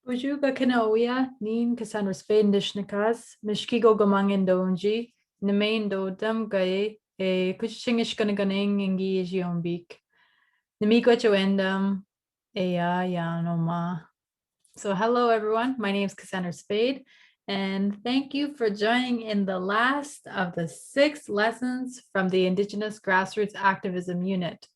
Ujuga Kanaoya, Nin Cassandras Fendishnikas, Mishkigo Gamangin Donji, Nemain Dodam Gaye, a Kushingish Gunaganing Ingi Jiombik, Namiko Joendam, Ea Yanoma. So, hello everyone. My name is Cassandra Spade, and thank you for joining in the last of the 6 lessons from the Indigenous Grassroots Activism Unit.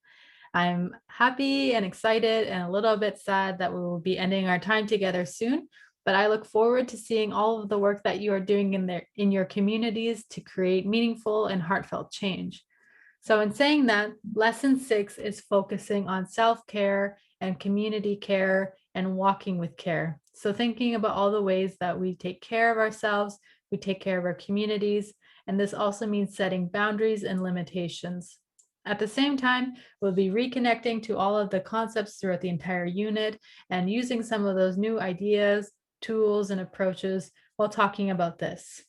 I'm happy and excited and a little bit sad that we will be ending our time together soon, but I look forward to seeing all of the work that you are doing in your communities to create meaningful and heartfelt change. So in saying that, lesson 6 is focusing on self-care and community care and walking with care. So thinking about all the ways that we take care of ourselves, we take care of our communities, and this also means setting boundaries and limitations. At the same time, we'll be reconnecting to all of the concepts throughout the entire unit and using some of those new ideas, tools, and approaches while talking about this.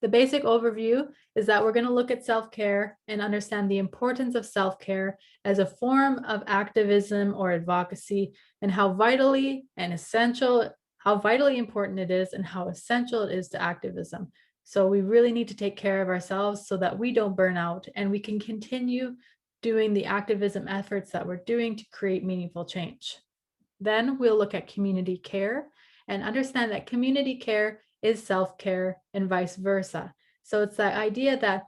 The basic overview is that we're going to look at self-care and understand the importance of self-care as a form of activism or advocacy, and how vitally important it is and how essential it is to activism. So we really need to take care of ourselves so that we don't burn out and we can continue doing the activism efforts that we're doing to create meaningful change. Then we'll look at community care and understand that community care is self-care and vice versa. So it's the idea that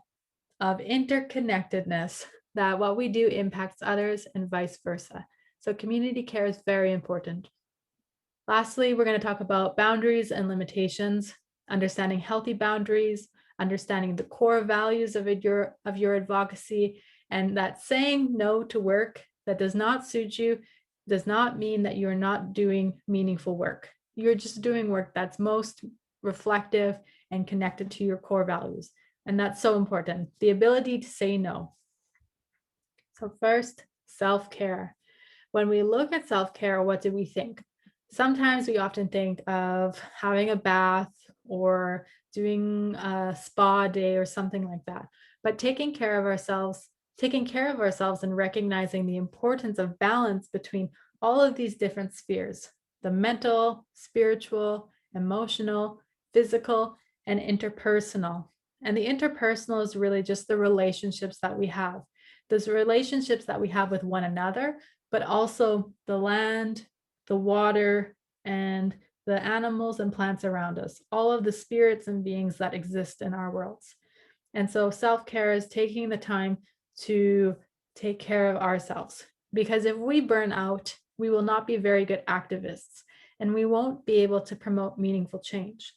of interconnectedness, that what we do impacts others and vice versa. So community care is very important. Lastly, we're going to talk about boundaries and limitations, understanding healthy boundaries, understanding the core values of your advocacy, and that saying no to work that does not suit you does not mean that you're not doing meaningful work. You're just doing work that's most reflective and connected to your core values. And that's so important, the ability to say no. So first, self-care. When we look at self-care, what do we think? Sometimes we often think of having a bath or doing a spa day or something like that. But taking care of ourselves and recognizing the importance of balance between all of these different spheres, the mental, spiritual, emotional, physical, and interpersonal. And the interpersonal is really just the relationships that we have. Those relationships that we have with one another, but also the land, the water, and the animals and plants around us, all of the spirits and beings that exist in our worlds. And so self-care is taking the time to take care of ourselves, because if we burn out, we will not be very good activists and we won't be able to promote meaningful change.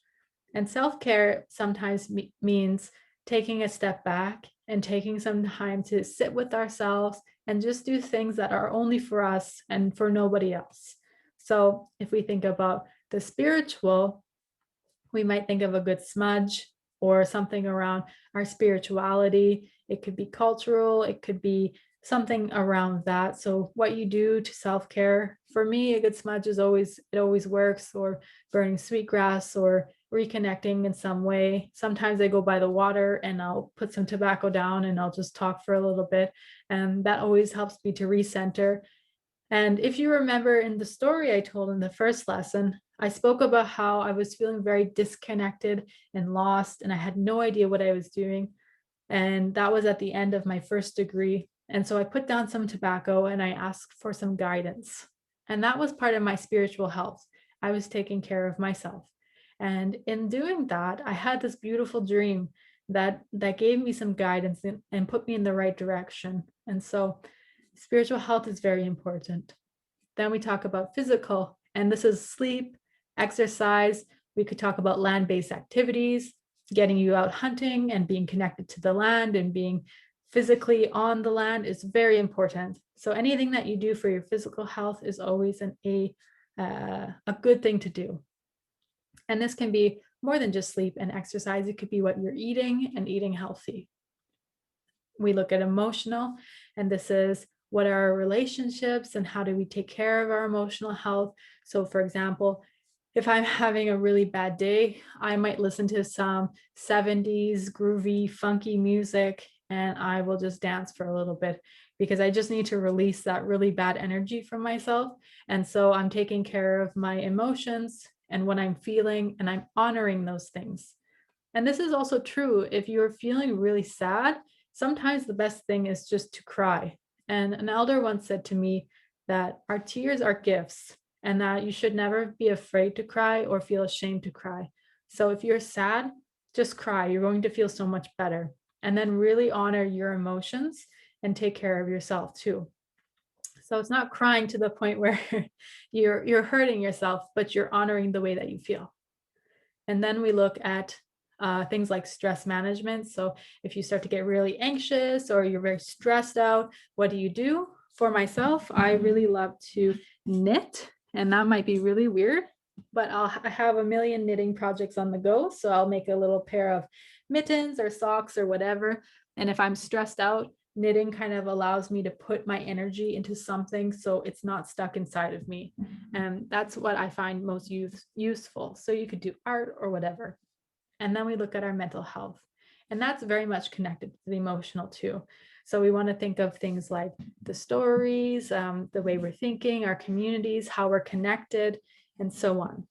And self-care sometimes means taking a step back and taking some time to sit with ourselves and just do things that are only for us and for nobody else. So if we think about the spiritual, we might think of a good smudge or something around our spirituality. It could be cultural, it could be something around that. So what you do to self-care, for me, a good smudge is always works, or burning sweetgrass or reconnecting in some way. Sometimes I go by the water and I'll put some tobacco down and I'll just talk for a little bit. And that always helps me to recenter. And if you remember in the story I told in the first lesson, I spoke about how I was feeling very disconnected and lost, and I had no idea what I was doing. And that was at the end of my first degree. And so I put down some tobacco and I asked for some guidance. And that was part of my spiritual health. I was taking care of myself. And in doing that, I had this beautiful dream that gave me some guidance and put me in the right direction. And so spiritual health is very important. Then we talk about physical, and this is sleep, exercise. We could talk about land-based activities, getting you out hunting and being connected to the land and being physically on the land is very important. So anything that you do for your physical health is always a good thing to do. And this can be more than just sleep and exercise. It could be what you're eating and eating healthy. We look at emotional, and this is what are our relationships and how do we take care of our emotional health. So for example, if I'm having a really bad day, I might listen to some 70s groovy, funky music, and I will just dance for a little bit. because I just need to release that really bad energy from myself. And so I'm taking care of my emotions and what I'm feeling, and I'm honoring those things. And this is also true if you're feeling really sad. Sometimes the best thing is just to cry. And an elder once said to me that our tears are gifts, and that you should never be afraid to cry or feel ashamed to cry. So if you're sad, just cry. You're going to feel so much better. And then really honor your emotions and take care of yourself too. So it's not crying to the point where you're hurting yourself, but you're honoring the way that you feel. And then we look at things like stress management. So if you start to get really anxious or you're very stressed out, what do you do? For myself, I really love to knit, and that might be really weird, but I have a million knitting projects on the go. So I'll make a little pair of mittens or socks or whatever. And if I'm stressed out, knitting kind of allows me to put my energy into something so it's not stuck inside of me. And that's what I find most useful. So you could do art or whatever. And then we look at our mental health. And that's very much connected to the emotional too. So we want to think of things like the stories, the way we're thinking, our communities, how we're connected, and so on.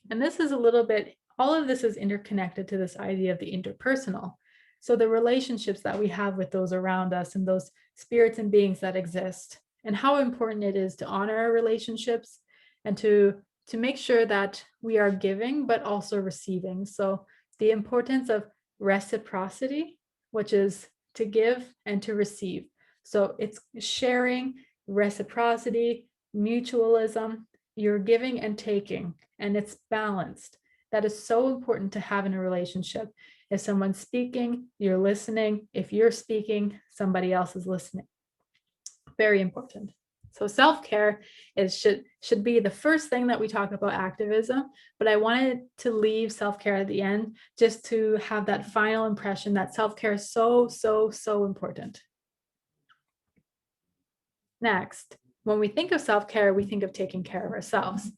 And this is a little bit, all of this is interconnected to this idea of the interpersonal. So the relationships that we have with those around us and those spirits and beings that exist, and how important it is to honor our relationships and to make sure that we are giving, but also receiving. So the importance of reciprocity, which is to give and to receive. So it's sharing, reciprocity, mutualism, you're giving and taking, and it's balanced. That is so important to have in a relationship. If someone's speaking, you're listening. If you're speaking, somebody else is listening. Very important. So self-care should be the first thing that we talk about activism, but I wanted to leave self-care at the end just to have that final impression that self-care is so, so, so important. Next, when we think of self-care, we think of taking care of ourselves.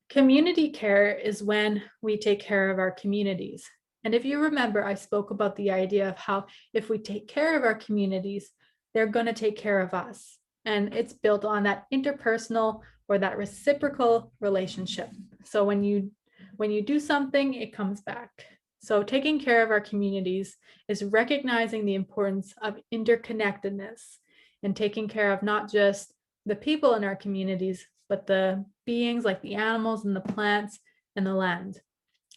Community care is when we take care of our communities. And if you remember, I spoke about the idea of how if we take care of our communities, they're going to take care of us. And it's built on that interpersonal or that reciprocal relationship. So when you do something, it comes back. So taking care of our communities is recognizing the importance of interconnectedness and taking care of not just the people in our communities, but the beings like the animals and the plants and the land.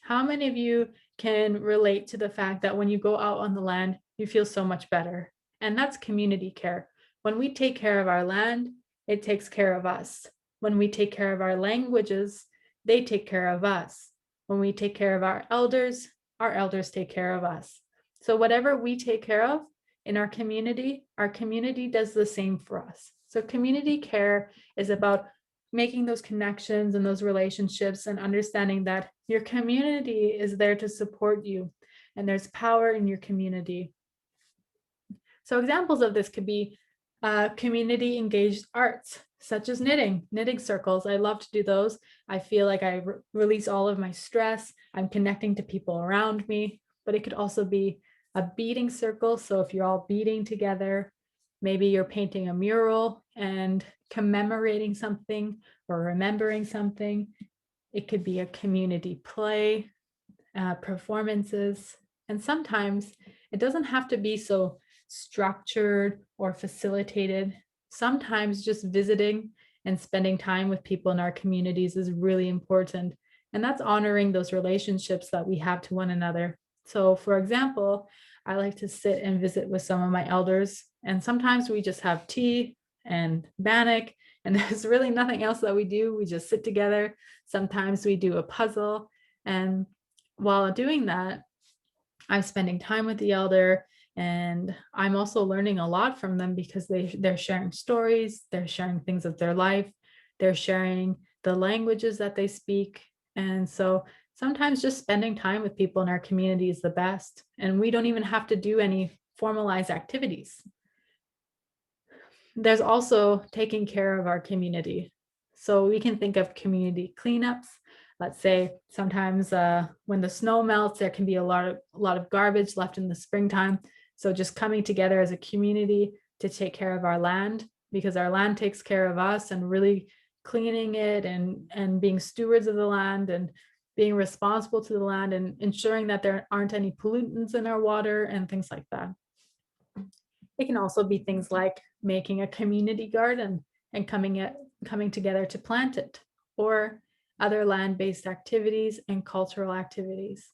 How many of you can relate to the fact that when you go out on the land, you feel so much better? And that's community care. When we take care of our land, it takes care of us. When we take care of our languages, they take care of us. When we take care of our elders take care of us. So whatever we take care of in our community does the same for us. So community care is about making those connections and those relationships and understanding that your community is there to support you and there's power in your community. So examples of this could be community engaged arts, such as knitting circles. I love to do those. I feel like I release all of my stress. I'm connecting to people around me, but it could also be a beading circle. So if you're all beading together, maybe you're painting a mural and commemorating something or remembering something. It could be a community play, performances, and sometimes it doesn't have to be so structured or facilitated. Sometimes just visiting and spending time with people in our communities is really important. And that's honoring those relationships that we have to one another. So for example, I like to sit and visit with some of my elders, and sometimes we just have tea and bannock, and there's really nothing else that we do. We just sit together. Sometimes we do a puzzle. And while doing that, I'm spending time with the elder, and I'm also learning a lot from them because they're sharing stories, they're sharing things of their life, they're sharing the languages that they speak. And so sometimes just spending time with people in our community is the best. And we don't even have to do any formalized activities. There's also taking care of our community. So we can think of community cleanups. Let's say sometimes when the snow melts, there can be a lot of garbage left in the springtime. So just coming together as a community to take care of our land, because our land takes care of us, and really cleaning it and being stewards of the land and being responsible to the land and ensuring that there aren't any pollutants in our water and things like that. It can also be things like making a community garden and coming together to plant it, or other land-based activities and cultural activities.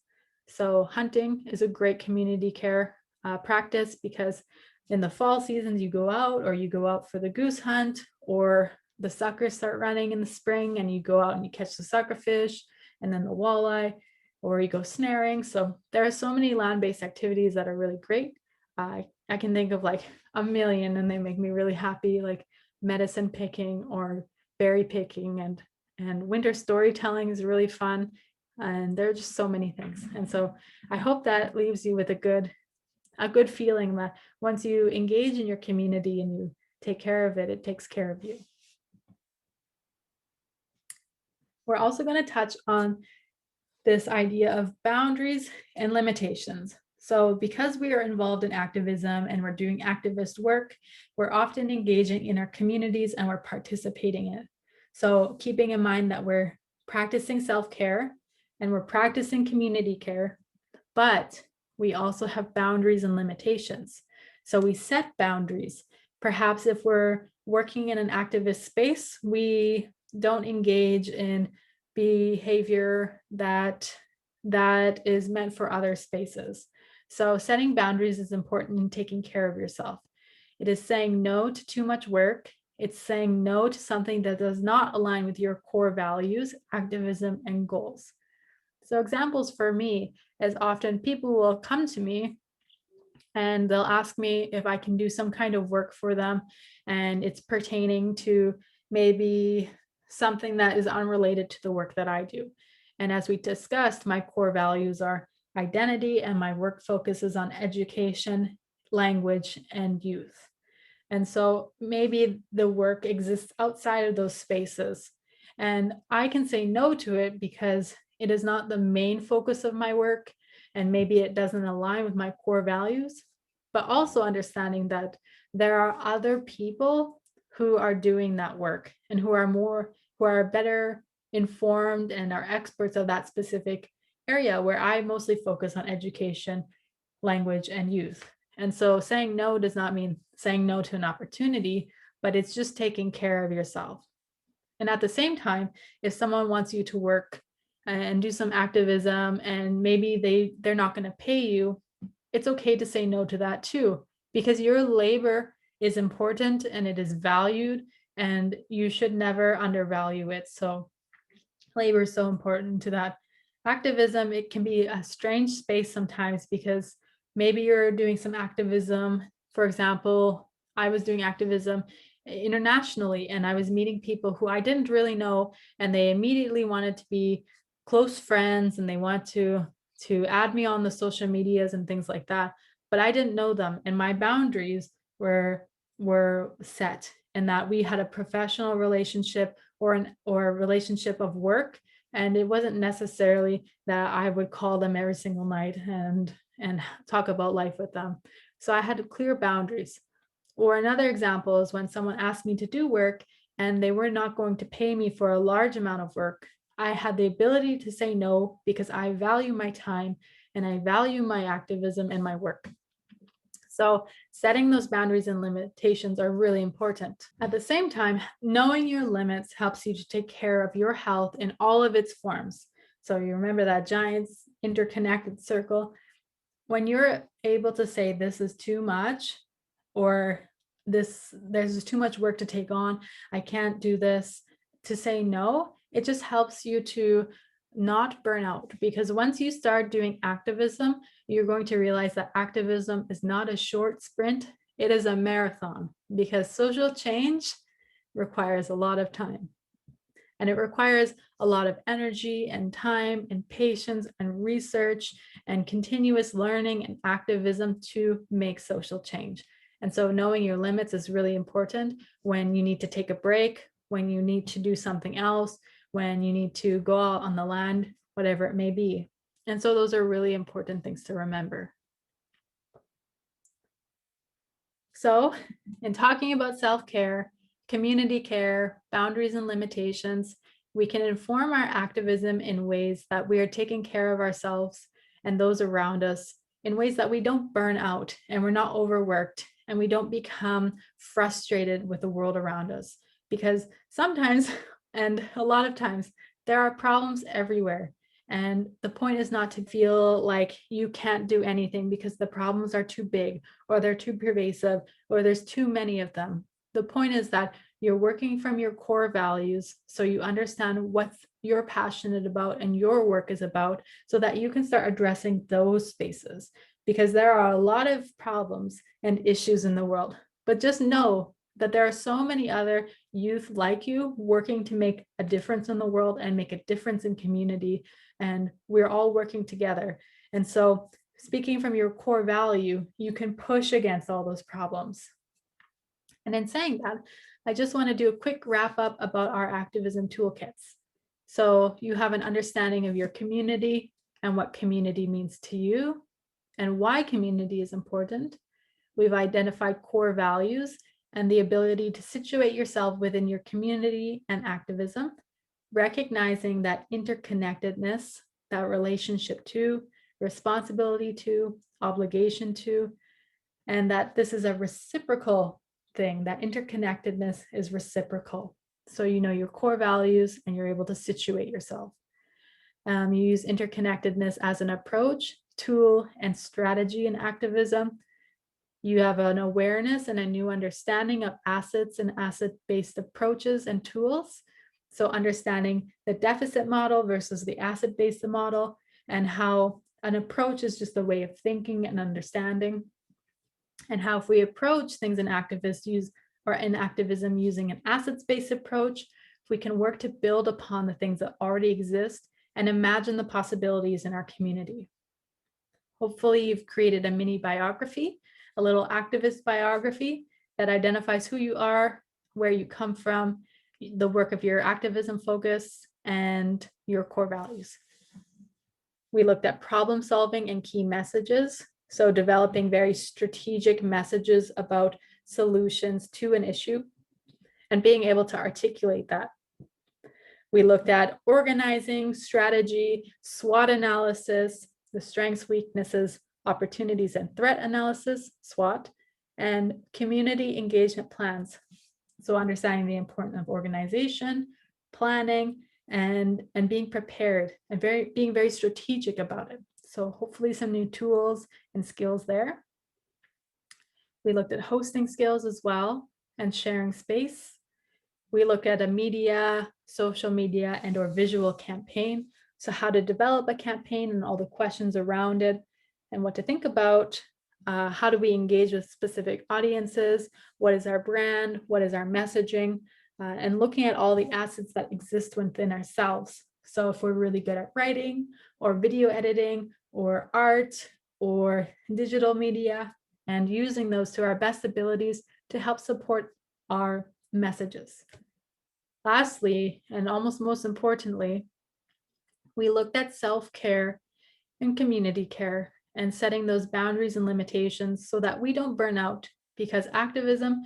So hunting is a great community care practice, because in the fall seasons you go out for the goose hunt, or the suckers start running in the spring and you go out and you catch the suckerfish and then the walleye, or you go snaring. So there are so many land-based activities that are really great. I can think of like a million, and they make me really happy, like medicine picking or berry picking, and winter storytelling is really fun. And there are just so many things. And so I hope that leaves you with a good feeling that once you engage in your community and you take care of it, it takes care of you. We're also going to touch on this idea of boundaries and limitations. So because we are involved in activism and we're doing activist work, we're often engaging in our communities and we're participating in it. So keeping in mind that we're practicing self-care and we're practicing community care, but we also have boundaries and limitations. So we set boundaries. Perhaps if we're working in an activist space, we don't engage in behavior that is meant for other spaces. So setting boundaries is important in taking care of yourself. It is saying no to too much work. It's saying no to something that does not align with your core values, activism, and goals. So examples for me is often people will come to me and they'll ask me if I can do some kind of work for them, and it's pertaining to maybe something that is unrelated to the work that I do. And as we discussed, my core values are identity, and my work focuses on education, language, and youth. And so maybe the work exists outside of those spaces, and I can say no to it because it is not the main focus of my work, and maybe it doesn't align with my core values. But also understanding that there are other people who are doing that work and who are better informed and are experts of that specific area, where I mostly focus on education, language, and youth. And so saying no does not mean saying no to an opportunity, but it's just taking care of yourself. And at the same time, if someone wants you to work and do some activism and maybe they're not going to pay you, it's okay to say no to that too, because your labor is important and it is valued, and you should never undervalue it. So labor is so important to that. Activism, it can be a strange space sometimes, because maybe you're doing some activism. For example, I was doing activism internationally, and I was meeting people who I didn't really know, and they immediately wanted to be close friends, and they want to add me on the social medias and things like that. But I didn't know them, and my boundaries were set, and that we had a professional relationship or a relationship of work. And it wasn't necessarily that I would call them every single night and talk about life with them. So I had clear boundaries. Or another example is when someone asked me to do work and they were not going to pay me for a large amount of work. I had the ability to say no, because I value my time and I value my activism and my work. So setting those boundaries and limitations are really important. At the same time, knowing your limits helps you to take care of your health in all of its forms. So you remember that giant interconnected circle. When you're able to say this is too much, or there's too much work to take on, I can't do this, to say no, it just helps you to not burn out. Because once you start doing activism, you're going to realize that activism is not a short sprint, it is a marathon, because social change requires a lot of time. And it requires a lot of energy and time and patience and research and continuous learning and activism to make social change. And so knowing your limits is really important when you need to take a break, when you need to do something else, when you need to go out on the land, whatever it may be. And so those are really important things to remember. So in talking about self-care, community care, boundaries and limitations, we can inform our activism in ways that we are taking care of ourselves and those around us, in ways that we don't burn out and we're not overworked and we don't become frustrated with the world around us. Because sometimes, and a lot of times, there are problems everywhere. And the point is not to feel like you can't do anything because the problems are too big or they're too pervasive or there's too many of them. The point is that you're working from your core values so you understand what you're passionate about and your work is about so that you can start addressing those spaces, because there are a lot of problems and issues in the world. But just know that there are so many other youth like you working to make a difference in the world and make a difference in community, and we're all working together. And so speaking from your core value, you can push against all those problems. And in saying that, I just want to do a quick wrap up about our activism toolkits. So you have an understanding of your community and what community means to you and why community is important. We've identified core values and the ability to situate yourself within your community and activism, recognizing that interconnectedness, that relationship to, responsibility to, obligation to, and that this is a reciprocal thing, that interconnectedness is reciprocal. So you know your core values and you're able to situate yourself. You use interconnectedness as an approach, tool, and strategy in activism. You have an awareness and a new understanding of assets and asset-based approaches and tools. So understanding the deficit model versus the asset-based model, and how an approach is just a way of thinking and understanding, and how if we approach things in activism using an assets-based approach, we can work to build upon the things that already exist and imagine the possibilities in our community. Hopefully you've created a mini biography, a little activist biography that identifies who you are, where you come from, the work of your activism focus, and your core values. We looked at problem solving and key messages. So developing very strategic messages about solutions to an issue and being able to articulate that. We looked at organizing, strategy, SWOT analysis, the strengths, weaknesses, opportunities, and threat analysis, SWOT, and community engagement plans. So understanding the importance of organization, planning, and being prepared and being very strategic about it. So hopefully some new tools and skills there. We looked at hosting skills as well and sharing space. We looked at a media, social media, and or visual campaign. So how to develop a campaign and all the questions around it and what to think about. How do we engage with specific audiences? What is our brand? What is our messaging? And looking at all the assets that exist within ourselves. So if we're really good at writing or video editing or art or digital media, and using those to our best abilities to help support our messages. Lastly, and almost most importantly, we looked at self-care and community care and setting those boundaries and limitations so that we don't burn out, because activism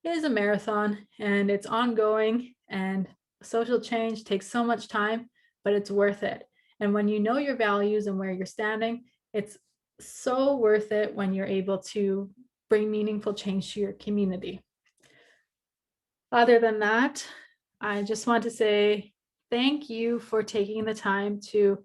is a marathon and it's ongoing, and social change takes so much time, but it's worth it. And when you know your values and where you're standing, it's so worth it when you're able to bring meaningful change to your community. Other than that, I just want to say thank you for taking the time to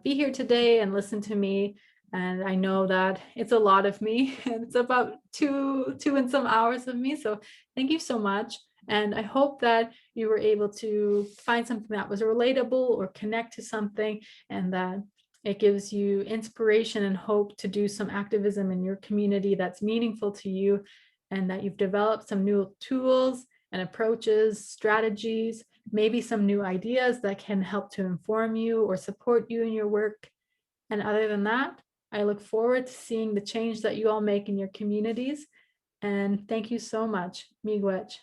be here today and listen to me. And I know that it's a lot of me, and it's about two and some hours of me. So thank you so much. And I hope that you were able to find something that was relatable or connect to something, and that it gives you inspiration and hope to do some activism in your community that's meaningful to you, and that you've developed some new tools and approaches, strategies, maybe some new ideas that can help to inform you or support you in your work. And other than that, I look forward to seeing the change that you all make in your communities. And thank you so much. Miigwech.